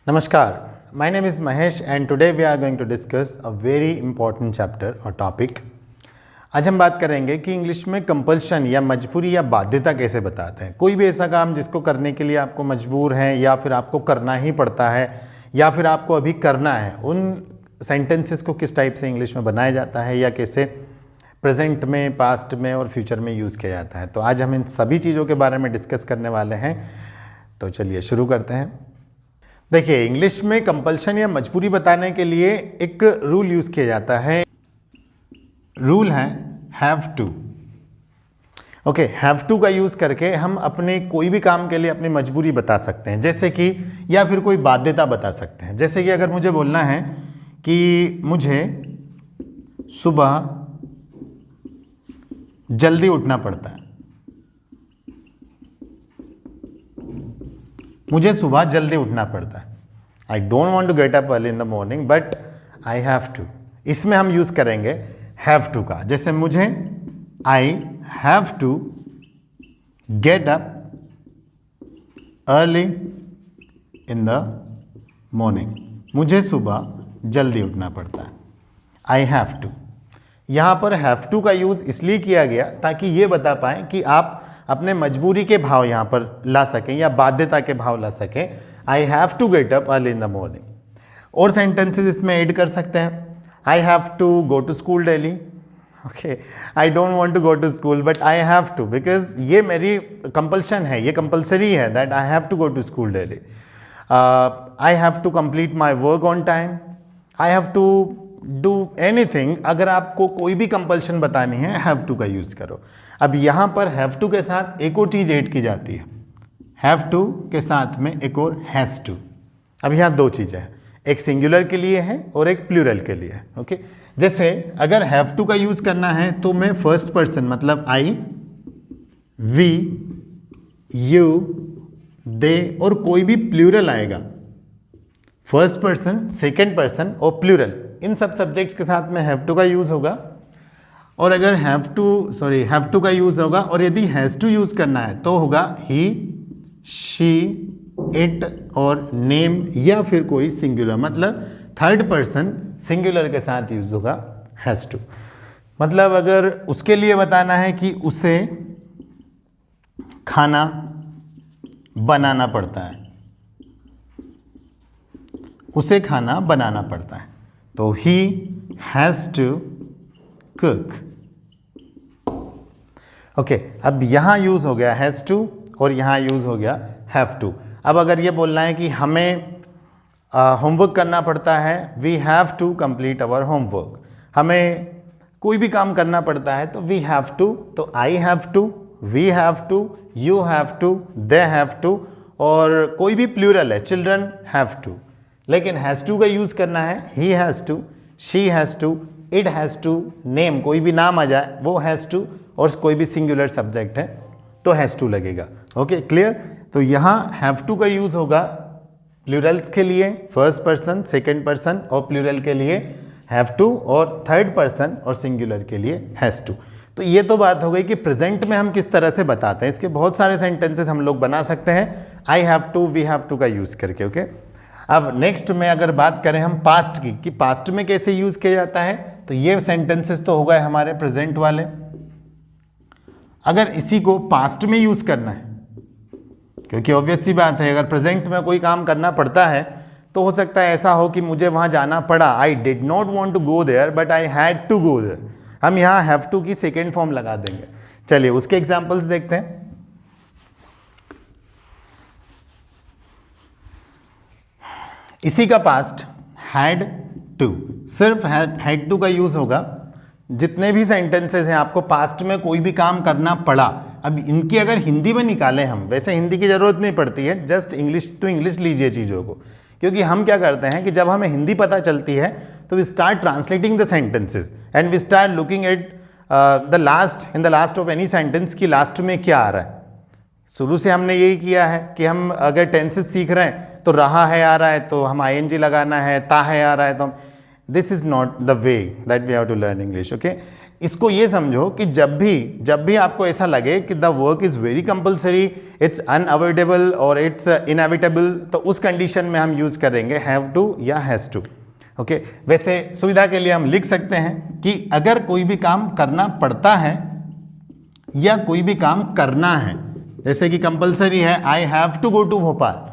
Namaskar, my name is Mahesh and today we are going to discuss a very important chapter or topic. आज हम बात करेंगे कि English में compulsion या मजबूरी या बाध्यता कैसे बताते हैं। कोई भी ऐसा काम जिसको करने के लिए आपको मजबूर हैं या फिर आपको करना ही पड़ता है या फिर आपको अभी करना है, उन सेंटेंसेस को किस टाइप से इंग्लिश में बनाया जाता है या कैसे प्रेजेंट में, पास्ट में और फ्यूचर में यूज़ किया जाता है। तो आज हम इन सभी चीज़ों के बारे में डिस्कस करने वाले हैं। तो चलिए शुरू करते हैं। देखिए, इंग्लिश में कंपल्शन या मजबूरी बताने के लिए एक रूल यूज़ किया जाता है। रूल है have to. Okay, have to का यूज़ करके हम अपने कोई भी काम के लिए अपनी मजबूरी बता सकते हैं, जैसे कि या फिर कोई बाध्यता बता सकते हैं। जैसे कि अगर मुझे बोलना है कि मुझे सुबह जल्दी उठना पड़ता है, मुझे सुबह जल्दी उठना पड़ता है। I don't want to get up early in the morning but I have to. इसमें हम यूज़ करेंगे हैव टू का। जैसे मुझे I have to get up early in the morning, मुझे सुबह जल्दी उठना पड़ता है। I have to. यहाँ पर हैव टू का यूज़ इसलिए किया गया ताकि ये बता पाएँ कि आप अपने मजबूरी के भाव यहाँ पर ला सकें या बाध्यता के भाव ला सकें। I have to get up early in the morning. और सेंटेंसेस इसमें ऐड कर सकते हैं। I have to go to school daily. Okay, I don't want to go to school but I have to, because ये मेरी compulsion है, ये compulsory है that I have to go to school daily. I have to complete my work on time. I have to do anything. अगर आपको कोई भी compulsion बतानी है, हैव टू का यूज़ करो। अब यहाँ पर हैव टू के साथ एक और चीज़ ऐड की जाती है। हैव टू के साथ में एक और हैज़ टू। अब यहाँ दो चीज़ें हैं, एक सिंगुलर के लिए है और एक प्लूरल के लिए है। ओके, जैसे अगर हैव टू का यूज़ करना है तो मैं फर्स्ट पर्सन मतलब आई, वी, यू, दे और कोई भी प्लूरल आएगा, फर्स्ट पर्सन, सेकेंड पर्सन और प्लूरल, इन सब सब्जेक्ट्स के साथ में हैव टू का यूज़ होगा। और अगर हैव टू का यूज़ होगा और यदि हैज़ टू यूज़ करना है तो होगा ही, शी, इट और नेम या फिर कोई सिंगुलर, मतलब थर्ड पर्सन सिंगुलर के साथ यूज़ होगा हैज़ टू। मतलब अगर उसके लिए बताना है कि उसे खाना बनाना पड़ता है, उसे खाना बनाना पड़ता है, तो he has to cook. Okay, अब यहाँ यूज़ हो गया हैज़ टू और यहाँ यूज़ हो गया हैव टू। अब अगर ये बोलना है कि हमें होमवर्क करना पड़ता है, we have to complete our homework. हमें कोई भी काम करना पड़ता है तो वी हैव टू, तो I have to, we have to, you have to, they have to और कोई भी प्लूरल है, चिल्ड्रन हैव टू। लेकिन हैज़ टू का यूज़ करना है, he has to, she has to, it has to, name कोई भी नाम आ जाए वो हैज़ टू और कोई भी सिंगुलर सब्जेक्ट है तो हैज़ टू लगेगा। Okay, clear. तो यहाँ हैव टू का यूज़ होगा प्लूरल्स के लिए फर्स्ट पर्सन, सेकंड पर्सन और प्लूरल के लिए हैव टू और थर्ड पर्सन और सिंगुलर के लिए हैज़ टू। तो ये तो बात हो गई कि प्रेजेंट में हम किस तरह से बताते हैं। इसके बहुत सारे सेंटेंसेस हम लोग बना सकते हैं I have to, we have to का यूज़ करके। ओके, अब नेक्स्ट में अगर बात करें हम पास्ट की कि पास्ट में कैसे यूज़ किया जाता है, तो ये सेंटेंसेस तो हो गए हमारे प्रेजेंट वाले। अगर इसी को पास्ट में यूज़ करना है, क्योंकि ऑब्वियस सी बात है अगर प्रेजेंट में कोई काम करना पड़ता है तो हो सकता है ऐसा हो कि मुझे वहाँ जाना पड़ा, I did not want to go there but I had to go there. हम यहाँ हैव टू की सेकेंड फॉर्म लगा देंगे। चलिए उसके एग्जाम्पल्स देखते हैं। इसी का पास्ट हैड टू, सिर्फ हैड टू का यूज़ होगा। जितने भी सेंटेंसेस हैं आपको पास्ट में कोई भी काम करना पड़ा, अब इनकी अगर हिंदी में निकालें हम, वैसे हिंदी की ज़रूरत नहीं पड़ती है, जस्ट इंग्लिश टू इंग्लिश लीजिए चीज़ों को, क्योंकि हम क्या करते हैं कि जब हमें हिंदी पता चलती है तो we start translating the sentences and we start looking at the last of any sentence की लास्ट में क्या आ रहा है। शुरू से हमने यही किया है कि हम अगर टेंसेस सीख रहे हैं तो रहा है आ रहा है तो हम ING लगाना है, ता है आ रहा है तो this is not the way that we have to learn English. Okay, इसको ये समझो कि जब भी आपको ऐसा लगे कि the work is very compulsory, it's unavoidable और इट्स इनएविटेबल, तो उस कंडीशन में हम यूज़ करेंगे हैव टू या हैज़ टू। ओके, वैसे सुविधा के लिए हम लिख सकते हैं कि अगर कोई भी काम करना पड़ता है या कोई भी काम करना है, जैसे कि कंपल्सरी है I have to go to Bhopal,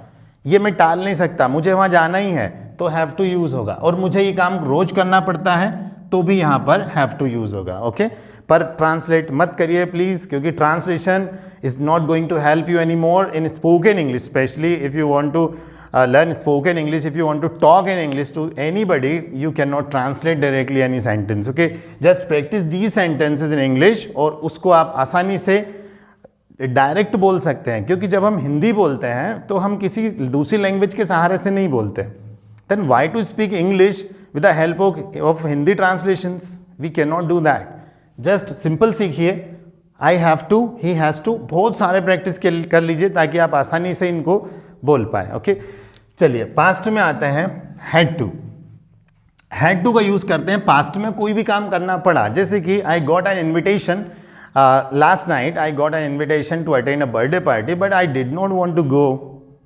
ये मैं टाल नहीं सकता, मुझे वहाँ जाना ही है, तो हैव टू यूज़ होगा। और मुझे ये काम रोज करना पड़ता है तो भी यहाँ पर हैव टू यूज़ होगा। ओके, पर ट्रांसलेट मत करिए प्लीज़, क्योंकि translation is not going to help you any more in spoken English, specially if you want to learn spoken English. If you want to talk in English to anybody, you cannot translate directly any sentence. Okay, just practice these sentences in English और उसको आप आसानी से direct बोल सकते हैं, क्योंकि जब हम हिंदी बोलते हैं तो हम किसी दूसरी लैंग्वेज के सहारे से नहीं बोलते। Then why to speak English with the help of Hindi translations? We cannot do that. Just simple सीखिए, I have to, he has to, बहुत सारे प्रैक्टिस कर लीजिए ताकि आप आसानी से इनको बोल पाए। ओके, चलिए पास्ट में आते हैं। हैड टू का यूज करते हैं पास्ट में कोई भी काम करना पड़ा, जैसे कि I got an invitation last night, I got an invitation to attend a birthday party but I did not want to go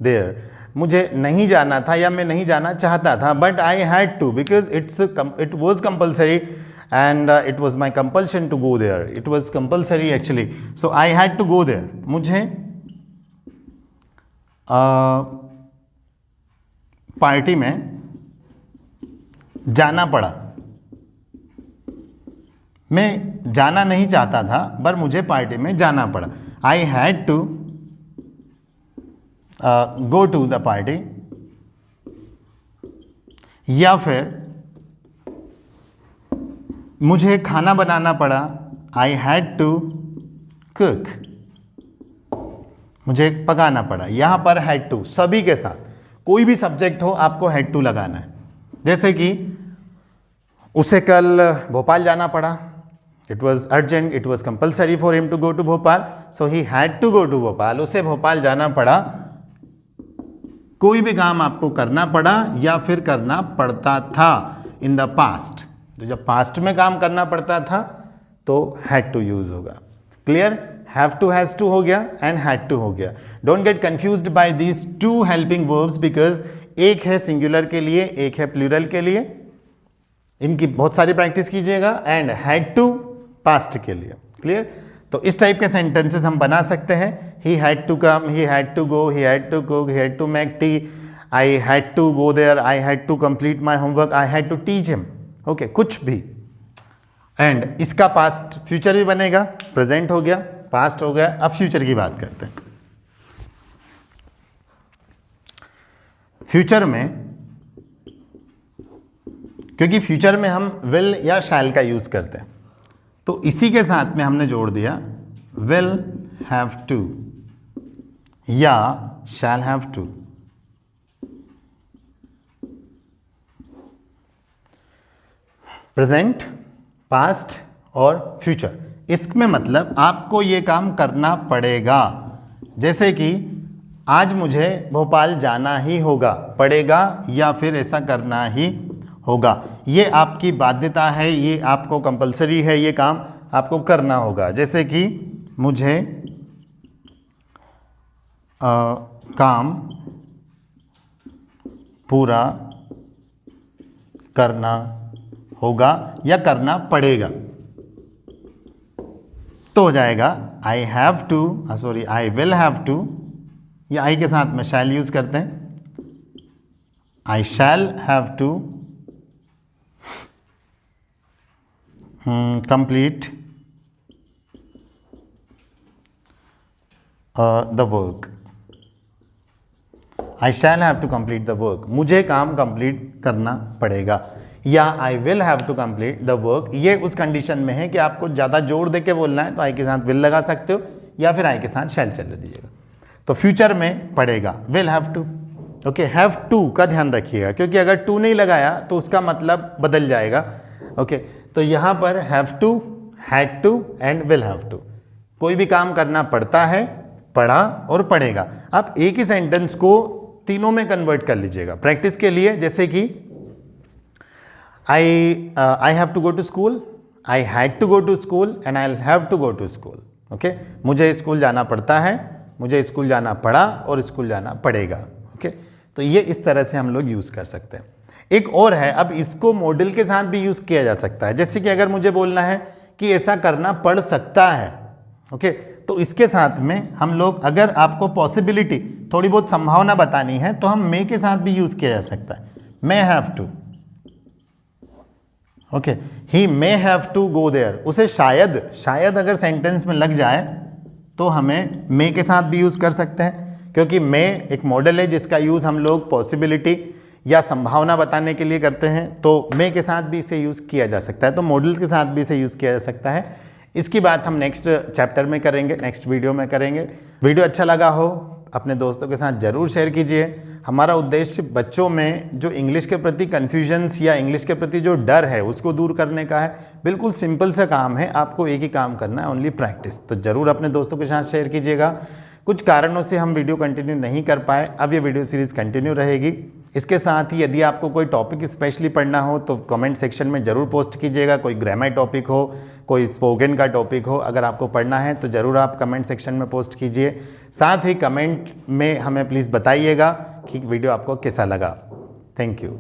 there. मुझे नहीं जाना था या मैं नहीं जाना चाहता था, but I had to because it was compulsory and it was my compulsion to go there. It was compulsory actually, so I had to go there. मुझे पार्टी में जाना पड़ा, मैं जाना नहीं चाहता था पर मुझे पार्टी में जाना पड़ा। I had to go to the party, या फिर मुझे खाना बनाना पड़ा, आई हैड टू कुक, मुझे पकाना पड़ा। यहाँ पर हैड टू सभी के साथ, कोई भी सब्जेक्ट हो आपको हैड टू लगाना है। जैसे कि उसे कल भोपाल जाना पड़ा, it was urgent, it was compulsory for him to go to Bhopal, so he had to go to Bhopal, उसे भोपाल जाना पड़ा। कोई भी काम आपको करना पड़ा या फिर करना पड़ता था इन द पास्ट, तो जब पास्ट में काम करना पड़ता था तो हैड टू यूज होगा। Clear? Have to has to हो गया एंड हैड टू हो गया। Don't get confused by these two helping verbs, because एक है सिंगुलर के लिए, एक है प्लूरल के लिए। इनकी बहुत सारी प्रैक्टिस कीजिएगा। एंड हैड टू पास्ट के लिए। क्लियर? तो इस टाइप के सेंटेंसेस हम बना सकते हैं। He had to come, he had to go, he had to cook, he had to make tea, I had to go there, I had to complete my homework, I had to teach him. Okay, कुछ भी। And इसका past future भी बनेगा। Present हो गया, past हो गया, अब फ्यूचर की बात करते हैं। फ्यूचर में, क्योंकि फ्यूचर में हम विल या शैल का यूज करते हैं, तो इसी के साथ में हमने जोड़ दिया विल हैव टू या shall have to. Present, past और फ्यूचर, इसमें मतलब आपको ये काम करना पड़ेगा। जैसे कि आज मुझे भोपाल जाना ही होगा, पड़ेगा या फिर ऐसा करना ही होगा, ये आपकी बाध्यता है, ये आपको कंपलसरी है, ये काम आपको करना होगा। जैसे कि मुझे काम पूरा करना होगा या करना पड़ेगा, तो हो जाएगा I have to, sorry I will have to, या आई के साथ में शैल यूज करते हैं, I shall have to complete the work, I shall have to complete the work, मुझे काम कंप्लीट करना पड़ेगा, या I will have to complete the work. ये उस कंडीशन में है कि आपको ज़्यादा जोर दे के बोलना है तो आई के साथ विल लगा सकते हो या फिर आई के साथ शैल चल दीजिएगा। तो फ्यूचर में पड़ेगा will have to. Okay, have to का ध्यान रखिएगा, क्योंकि अगर टू नहीं लगाया तो उसका मतलब बदल जाएगा। ओके, तो यहाँ पर have to, had to and will have to, कोई भी काम करना पड़ता है, पड़ा और पड़ेगा। आप एक ही सेंटेंस को तीनों में कन्वर्ट कर लीजिएगा प्रैक्टिस के लिए। जैसे कि I have to go to school, I had to go to school and I have to go to school. Okay, मुझे स्कूल जाना पड़ता है, मुझे स्कूल जाना पड़ा और स्कूल जाना पड़ेगा। ओके, तो ये इस तरह से हम लोग यूज़ कर सकते हैं। एक और है, अब इसको मॉडल के साथ भी यूज़ किया जा सकता है। जैसे कि अगर मुझे बोलना है कि ऐसा करना पड़ सकता है, ओके, तो इसके साथ में हम लोग, अगर आपको पॉसिबिलिटी, थोड़ी बहुत संभावना बतानी है, तो हम मे के साथ भी यूज़ किया जा सकता है। May have to, okay, he may have to go there. उसे शायद अगर सेंटेंस में लग जाए तो हमें मे के साथ भी यूज़ कर सकते हैं, क्योंकि मे एक मॉडल है जिसका यूज़ हम लोग पॉसिबिलिटी या संभावना बताने के लिए करते हैं, तो मे के साथ भी इसे यूज़ किया जा सकता है। तो मॉडल्स के साथ भी इसे यूज़ किया जा सकता है। इसकी बात हम नेक्स्ट चैप्टर में करेंगे, नेक्स्ट वीडियो में करेंगे। वीडियो अच्छा लगा हो अपने दोस्तों के साथ ज़रूर शेयर कीजिए। हमारा उद्देश्य बच्चों में जो इंग्लिश के प्रति कन्फ्यूजन्स या इंग्लिश के प्रति जो डर है उसको दूर करने का है। बिल्कुल सिंपल सा काम है, आपको एक ही काम करना है, ओनली प्रैक्टिस। तो ज़रूर अपने दोस्तों के साथ शेयर कीजिएगा। कुछ कारणों से हम वीडियो कंटिन्यू नहीं कर पाए, अब ये वीडियो सीरीज़ कंटिन्यू रहेगी। इसके साथ ही यदि आपको कोई टॉपिक स्पेशली पढ़ना हो तो कमेंट सेक्शन में ज़रूर पोस्ट कीजिएगा। कोई ग्रामर टॉपिक हो, कोई स्पोकन का टॉपिक हो, अगर आपको पढ़ना है तो ज़रूर आप कमेंट सेक्शन में पोस्ट कीजिए। साथ ही कमेंट में हमें प्लीज़ बताइएगा कि वीडियो आपको कैसा लगा। Thank you.